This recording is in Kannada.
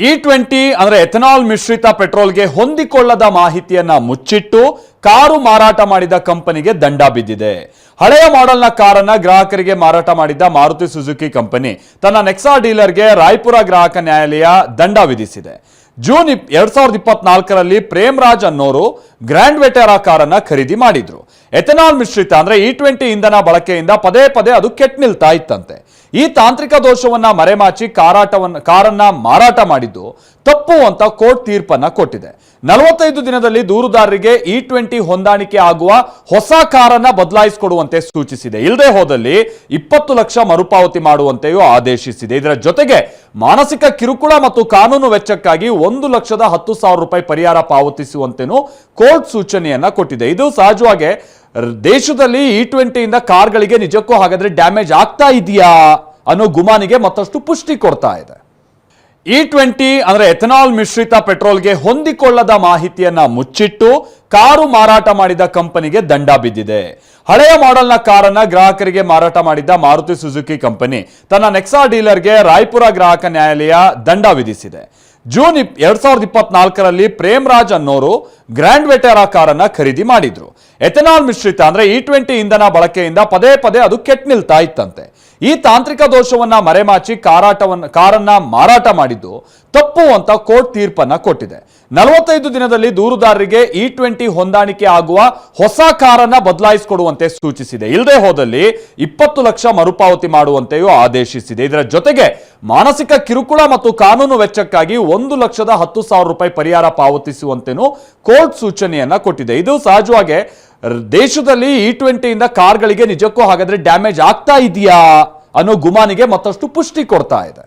E20 ಅಂದ್ರೆ ಎಥನಾಲ್ ಮಿಶ್ರಿತ ಪೆಟ್ರೋಲ್ಗೆ ಹೊಂದಿಕೊಳ್ಳದ ಮಾಹಿತಿಯನ್ನ ಮುಚ್ಚಿಟ್ಟು ಕಾರು ಮಾರಾಟ ಮಾಡಿದ ಕಂಪನಿಗೆ ದಂಡ ಬಿದ್ದಿದೆ. ಹಳೆಯ ಮಾಡೆಲ್ನ ಕಾರನ್ನ ಗ್ರಾಹಕರಿಗೆ ಮಾರಾಟ ಮಾಡಿದ್ದ ಮಾರುತಿ ಸುಜುಕಿ ಕಂಪನಿ ತನ್ನ ನೆಕ್ಸಾ ಡೀಲರ್ಗೆ ರಾಯಪುರ ಗ್ರಾಹಕ ನ್ಯಾಯಾಲಯ ದಂಡ ವಿಧಿಸಿದೆ. ಜೂನ್ 2024ರಲ್ಲಿ ಪ್ರೇಮ್ರಾಜ್ ಅನ್ನೋರು ಗ್ರ್ಯಾಂಡ್ ವೆಟೆರಾ ಕಾರನ್ನ ಖರೀದಿ ಮಾಡಿದ್ರು. ಎಥನಾಲ್ ಮಿಶ್ರಿತ ಅಂದ್ರೆ E20 ಇಂಧನ ಬಳಕೆಯಿಂದ ಪದೇ ಪದೇ ಅದು ಕೆಟ್ಟು ನಿಲ್ತಾ ಇತ್ತಂತೆ. ಈ ತಾಂತ್ರಿಕ ದೋಷವನ್ನ ಮರೆಮಾಚಿ ಕಾರನ್ನ ಮಾರಾಟ ಮಾಡಿದ್ದು ತಪ್ಪು ಅಂತ ಕೋರ್ಟ್ ತೀರ್ಪನ್ನ ಕೊಟ್ಟಿದೆ. 45 ದಿನದಲ್ಲಿ ದೂರುದಾರರಿಗೆ E20 ಹೊಂದಾಣಿಕೆ ಆಗುವ ಹೊಸ ಕಾರನ್ನ ಬದಲಾಯಿಸಿಕೊಡುವಂತೆ ಸೂಚಿಸಿದೆ. ಇಲ್ಲದೆ ಹೋದಲ್ಲಿ 20 ಲಕ್ಷ ಮರುಪಾವತಿ ಮಾಡುವಂತೆಯೂ ಆದೇಶಿಸಿದೆ. ಇದರ ಜೊತೆಗೆ ಮಾನಸಿಕ ಕಿರುಕುಳ ಮತ್ತು ಕಾನೂನು ವೆಚ್ಚಕ್ಕಾಗಿ 1,10,000 ರೂಪಾಯಿ ಪರಿಹಾರ ಪಾವತಿಸುವಂತೆನೂ ಕೋರ್ಟ್ ಸೂಚನೆಯನ್ನ ಕೊಟ್ಟಿದೆ. ಇದು ಸಹಜವಾಗಿ ದೇಶದಲ್ಲಿ E20 ಇಂದ ಕಾರ್ಗಳಿಗೆ ನಿಜಕ್ಕೂ ಹಾಗಾದ್ರೆ ಡ್ಯಾಮೇಜ್ ಆಗ್ತಾ ಇದೆಯಾ ಅನ್ನೋ ಗುಮಾನಿಗೆ ಮತ್ತಷ್ಟು ಪುಷ್ಟಿ ಕೊಡ್ತಾ ಇದೆ. E20 ಅಂದ್ರೆ ಎಥನಾಲ್ ಮಿಶ್ರಿತ ಪೆಟ್ರೋಲ್ಗೆ ಹೊಂದಿಕೊಳ್ಳದ ಮಾಹಿತಿಯನ್ನ ಮುಚ್ಚಿಟ್ಟು ಕಾರು ಮಾರಾಟ ಮಾಡಿದ ಕಂಪನಿಗೆ ದಂಡ ಬಿದ್ದಿದೆ. ಹಳೆಯ ಮಾಡೆಲ್ನ ಕಾರನ್ನ ಗ್ರಾಹಕರಿಗೆ ಮಾರಾಟ ಮಾಡಿದ್ದ ಮಾರುತಿ ಸುಜುಕಿ ಕಂಪನಿ ತನ್ನ ನೆಕ್ಸಾ ಡೀಲರ್ಗೆ ರಾಯಪುರ ಗ್ರಾಹಕ ನ್ಯಾಯಾಲಯ ದಂಡ ವಿಧಿಸಿದೆ. ಜೂನ್ 2024ರಲ್ಲಿ ಪ್ರೇಮ್ರಾಜ್ ಅನ್ನೋರು ಗ್ರ್ಯಾಂಡ್ ವೆಟೆರಾ ಕಾರನ್ನ ಖರೀದಿ ಮಾಡಿದ್ರು. ಎಥನಾಲ್ ಮಿಶ್ರಿತ ಅಂದ್ರೆ E20 ಇಂಧನ ಬಳಕೆಯಿಂದ ಪದೇ ಪದೇ ಅದು ಕೆಟ್ಟು ನಿಲ್ತಾ ಇತ್ತಂತೆ. ಈ ತಾಂತ್ರಿಕ ದೋಷವನ್ನ ಮರೆಮಾಚಿ ಕಾರನ್ನ ಮಾರಾಟ ಮಾಡಿದ್ದು ತಪ್ಪು ಅಂತ ಕೋರ್ಟ್ ತೀರ್ಪನ್ನ ಕೊಟ್ಟಿದೆ. 45 ದಿನದಲ್ಲಿ ದೂರುದಾರರಿಗೆ E20 ಹೊಂದಾಣಿಕೆ ಆಗುವ ಹೊಸ ಕಾರನ್ನ ಬದಲಾಯಿಸಿಕೊಡುವಂತೆ ಸೂಚಿಸಿದೆ. ಇಲ್ಲದೆ ಹೋದಲ್ಲಿ 20 ಲಕ್ಷ ಮರುಪಾವತಿ ಮಾಡುವಂತೆಯೂ ಆದೇಶಿಸಿದೆ. ಇದರ ಜೊತೆಗೆ ಮಾನಸಿಕ ಕಿರುಕುಳ ಮತ್ತು ಕಾನೂನು ವೆಚ್ಚಕ್ಕಾಗಿ 1,10,000 ರೂಪಾಯಿ ಪರಿಹಾರ ಪಾವತಿಸುವಂತೆನೂ ಕೋರ್ಟ್ ಸೂಚನೆಯನ್ನ ಕೊಟ್ಟಿದೆ. ಇದು ಸಹಜವಾಗಿ ದೇಶದಲ್ಲಿ E20 ಇಂದ ಕಾರ್ಗಳಿಗೆ ನಿಜಕ್ಕೂ ಹಾಗಾದ್ರೆ ಡ್ಯಾಮೇಜ್ ಆಗ್ತಾ ಇದೆಯಾ ಅನ್ನೋ ಗುಮಾನಿಗೆ ಮತ್ತಷ್ಟು ಪುಷ್ಟಿ ಕೊಡ್ತಾ ಇದೆ.